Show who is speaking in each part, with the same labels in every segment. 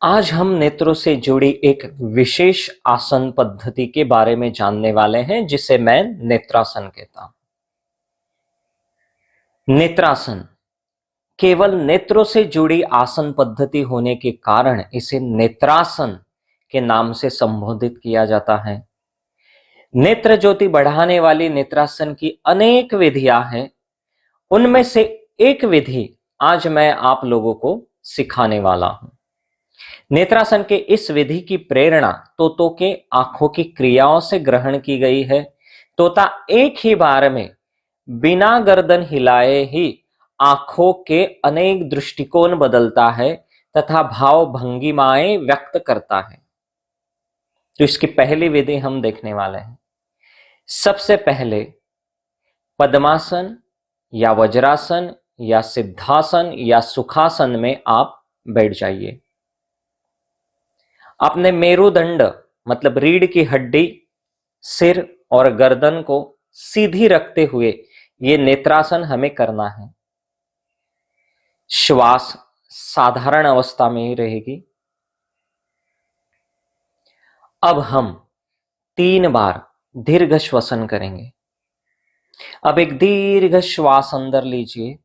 Speaker 1: आज हम नेत्रों से जुड़ी एक विशेष आसन पद्धति के बारे में जानने वाले हैं, जिसे मैं नेत्रासन कहता हूं। नेत्रासन केवल नेत्रों से जुड़ी आसन पद्धति होने के कारण इसे नेत्रासन के नाम से संबोधित किया जाता है। नेत्र ज्योति बढ़ाने वाली नेत्रासन की अनेक विधियां हैं। उनमें से एक विधि आज मैं आप लोगों को सिखाने वाला हूं। नेत्रासन के इस विधि की प्रेरणा तोतों के आंखों की क्रियाओं से ग्रहण की गई है। तोता एक ही बार में बिना गर्दन हिलाए ही आंखों के अनेक दृष्टिकोण बदलता है तथा भाव भंगिमाएं व्यक्त करता है। तो इसकी पहली विधि हम देखने वाले हैं। सबसे पहले पद्मासन या वज्रासन या सिद्धासन या सुखासन में आप बैठ जाइए। अपने मेरुदंड मतलब रीढ़ की हड्डी, सिर और गर्दन को सीधी रखते हुए ये नेत्रासन हमें करना है। श्वास साधारण अवस्था में ही रहेगी। अब हम 3 बार दीर्घ श्वसन करेंगे। अब एक दीर्घ श्वास अंदर लीजिए,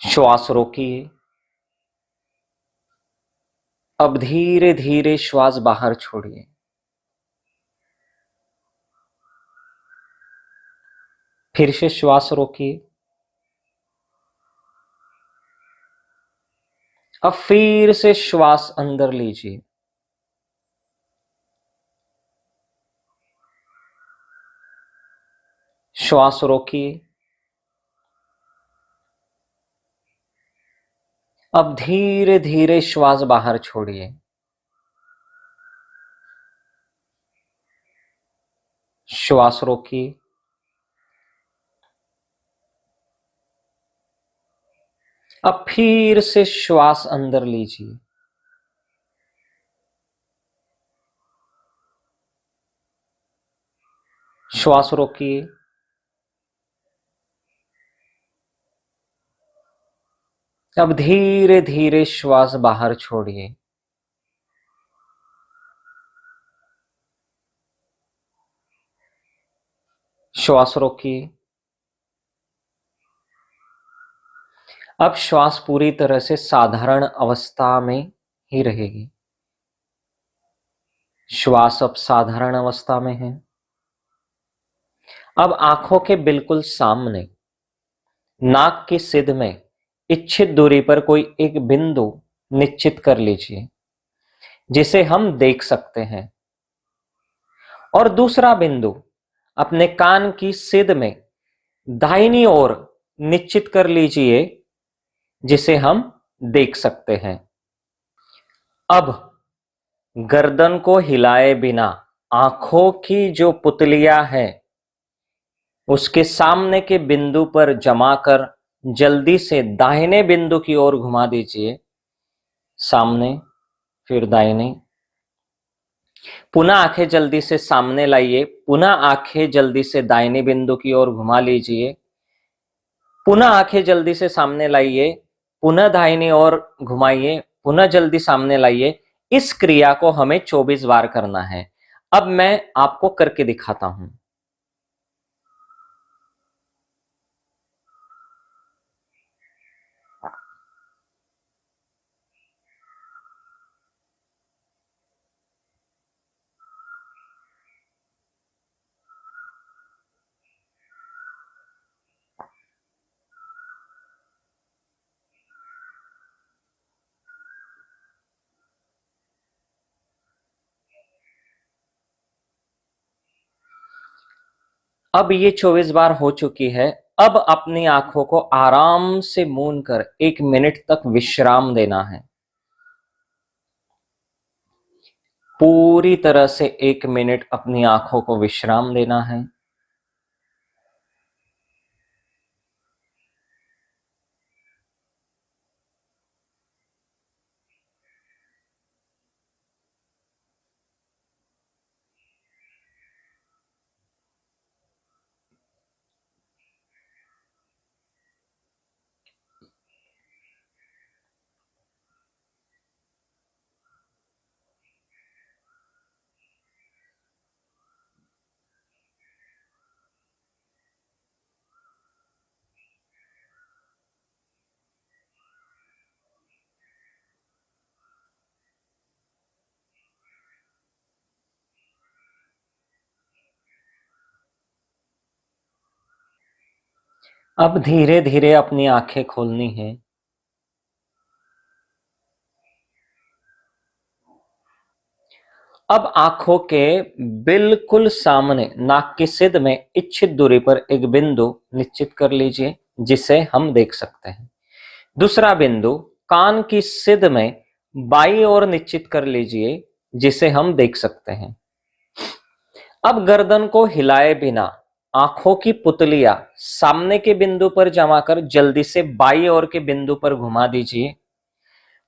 Speaker 1: श्वास रोकिए। अब धीरे धीरे श्वास बाहर छोड़िए। फिर से श्वास रोकिए। अब फिर से श्वास अंदर लीजिए। श्वास रोकिए। अब धीरे धीरे श्वास बाहर छोड़िए। श्वास रोकिए। अब फिर से श्वास अंदर लीजिए। श्वास रोकिए। अब धीरे धीरे श्वास बाहर छोड़िए। श्वास रोकिए। अब श्वास पूरी तरह से साधारण अवस्था में ही रहेगी। श्वास अब साधारण अवस्था में है। अब आंखों के बिल्कुल सामने नाक की सिध में इच्छित दूरी पर कोई एक बिंदु निश्चित कर लीजिए, जिसे हम देख सकते हैं। और दूसरा बिंदु अपने कान की सिध में दाहिनी ओर निश्चित कर लीजिए, जिसे हम देख सकते हैं। अब गर्दन को हिलाए बिना आंखों की जो पुतलियां हैं उसके सामने के बिंदु पर जमा कर जल्दी से दाहिने बिंदु की ओर घुमा दीजिए। सामने, फिर दाहिने। पुनः आंखें जल्दी से सामने लाइए। पुनः आंखें जल्दी से दाहिने बिंदु की ओर घुमा लीजिए। पुनः आंखें जल्दी से सामने लाइए। पुनः दाहिनी ओर घुमाइए। पुनः जल्दी सामने लाइए। इस क्रिया को हमें 24 बार करना है। अब मैं आपको करके दिखाता हूं। अब ये 24 बार हो चुकी है। अब अपनी आंखों को आराम से मूंद कर 1 मिनट तक विश्राम देना है। पूरी तरह से 1 मिनट अपनी आंखों को विश्राम देना है। अब धीरे धीरे अपनी आंखें खोलनी है। अब आंखों के बिल्कुल सामने नाक की सिध में इच्छित दूरी पर एक बिंदु निश्चित कर लीजिए जिसे हम देख सकते हैं। दूसरा बिंदु कान की सिध में बाईं ओर निश्चित कर लीजिए जिसे हम देख सकते हैं। अब गर्दन को हिलाए बिना आंखों की पुतलियां सामने के बिंदु पर जमा कर जल्दी से बाईं ओर के बिंदु पर घुमा दीजिए।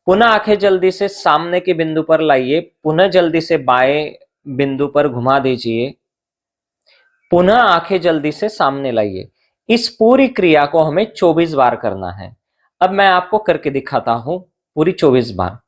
Speaker 1: पुनः आंखें जल्दी से सामने के बिंदु पर लाइए, पुनः जल्दी से बाएं बिंदु पर घुमा दीजिए, पुनः आंखें जल्दी से सामने लाइए। इस पूरी क्रिया को हमें 24 बार करना है। अब मैं आपको करके दिखाता हूं पूरी 24 बार।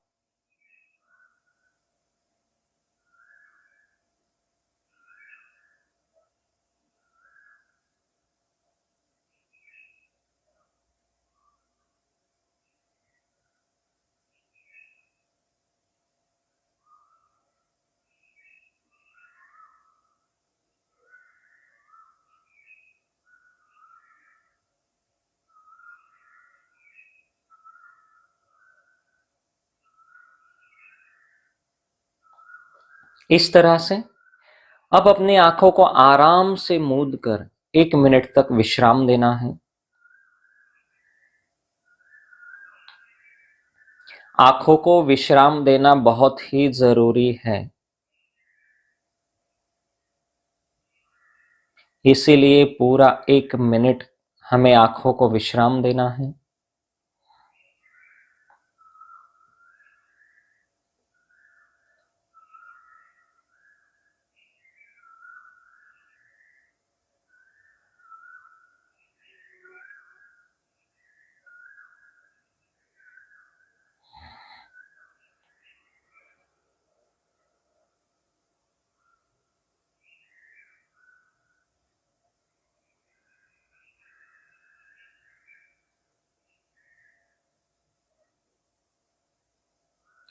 Speaker 1: इस तरह से अब अपनी आंखों को आराम से मूंद कर 1 मिनट तक विश्राम देना है। आंखों को विश्राम देना बहुत ही जरूरी है, इसीलिए पूरा 1 मिनट हमें आंखों को विश्राम देना है।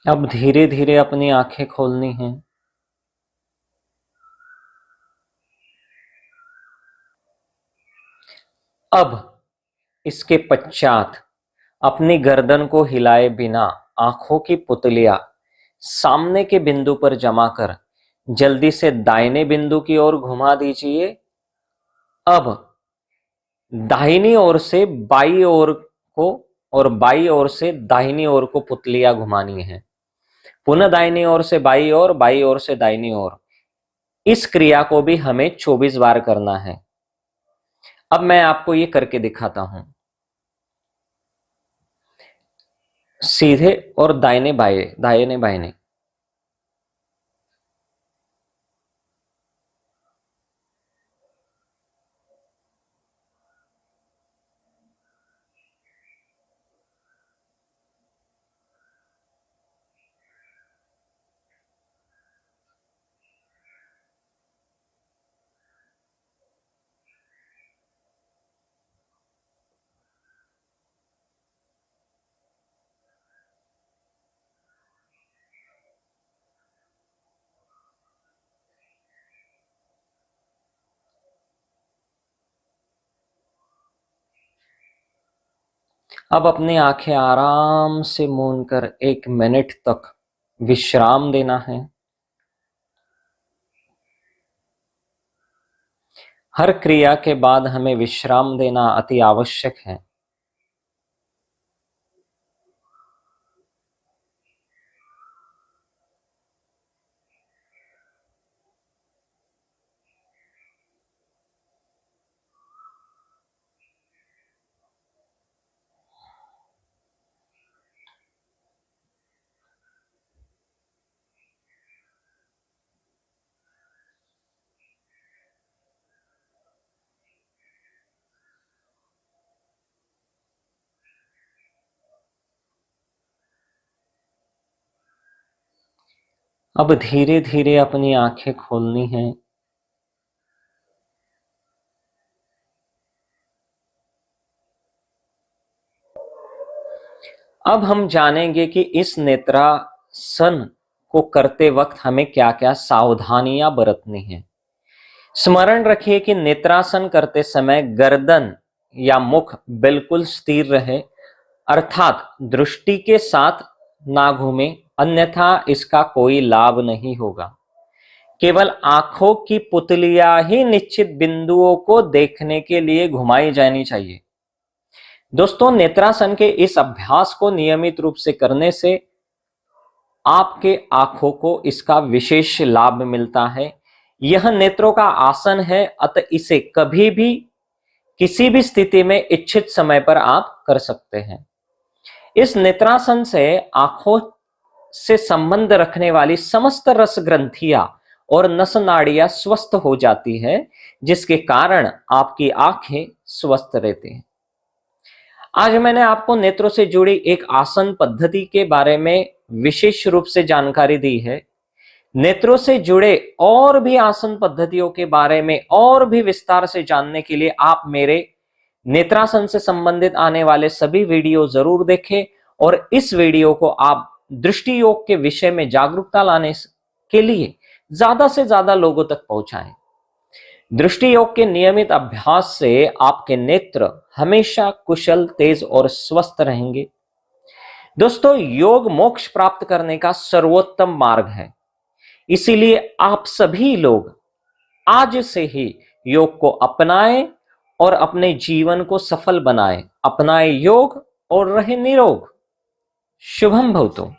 Speaker 1: अब धीरे धीरे अपनी आंखें खोलनी हैं। अब इसके पश्चात अपनी गर्दन को हिलाए बिना आंखों की पुतलियां सामने के बिंदु पर जमा कर जल्दी से दाहिने बिंदु की ओर घुमा दीजिए। अब दाहिनी ओर से बाईं ओर को और बाईं ओर से दाहिनी ओर को पुतलियां घुमानी है। पुनः दाहिनी ओर से बाईं ओर, बाईं ओर से दाहिनी ओर। इस क्रिया को भी हमें 24 बार करना है। अब मैं आपको ये करके दिखाता हूं। सीधे और दाहिने बाएं, दाहिने बाहिने। अब अपनी आंखें आराम से मूंद कर 1 मिनट तक विश्राम देना है। हर क्रिया के बाद हमें विश्राम देना अति आवश्यक है। अब धीरे धीरे अपनी आंखें खोलनी हैं। अब हम जानेंगे कि इस नेत्रासन को करते वक्त हमें क्या क्या सावधानियां बरतनी है। स्मरण रखिए कि नेत्रासन करते समय गर्दन या मुख बिल्कुल स्थिर रहे, अर्थात दृष्टि के साथ ना घूमे, अन्यथा इसका कोई लाभ नहीं होगा। केवल आंखों की पुतलियां ही निश्चित बिंदुओं को देखने के लिए घुमाई जानी चाहिए। दोस्तों, नेत्रासन के इस अभ्यास को नियमित रूप से करने से आपके आंखों को इसका विशेष लाभ मिलता है। यह नेत्रों का आसन है, अतः इसे कभी भी किसी भी स्थिति में इच्छित समय पर आप कर सकते हैं। इस नेत्रासन से आंखों से संबंध रखने वाली समस्त रस ग्रंथियां और नस नाड़ियां स्वस्थ हो जाती है, जिसके कारण आपकी आंखें स्वस्थ रहती हैं। आज मैंने आपको नेत्रों से जुड़ी एक आसन पद्धति के बारे में विशेष रूप से जानकारी दी है। नेत्रों से जुड़े और भी आसन पद्धतियों के बारे में और भी विस्तार से जानने के लिए आप मेरे नेत्रासन से संबंधित आने वाले सभी वीडियो जरूर देखें और इस वीडियो को आप दृष्टि योग के विषय में जागरूकता लाने के लिए ज्यादा से ज्यादा लोगों तक पहुंचाएं। दृष्टि योग के नियमित अभ्यास से आपके नेत्र हमेशा कुशल, तेज और स्वस्थ रहेंगे। दोस्तों, योग मोक्ष प्राप्त करने का सर्वोत्तम मार्ग है, इसीलिए आप सभी लोग आज से ही योग को अपनाएं और अपने जीवन को सफल बनाएं। अपनाएं योग और रहें निरोग। शुभम भवतु।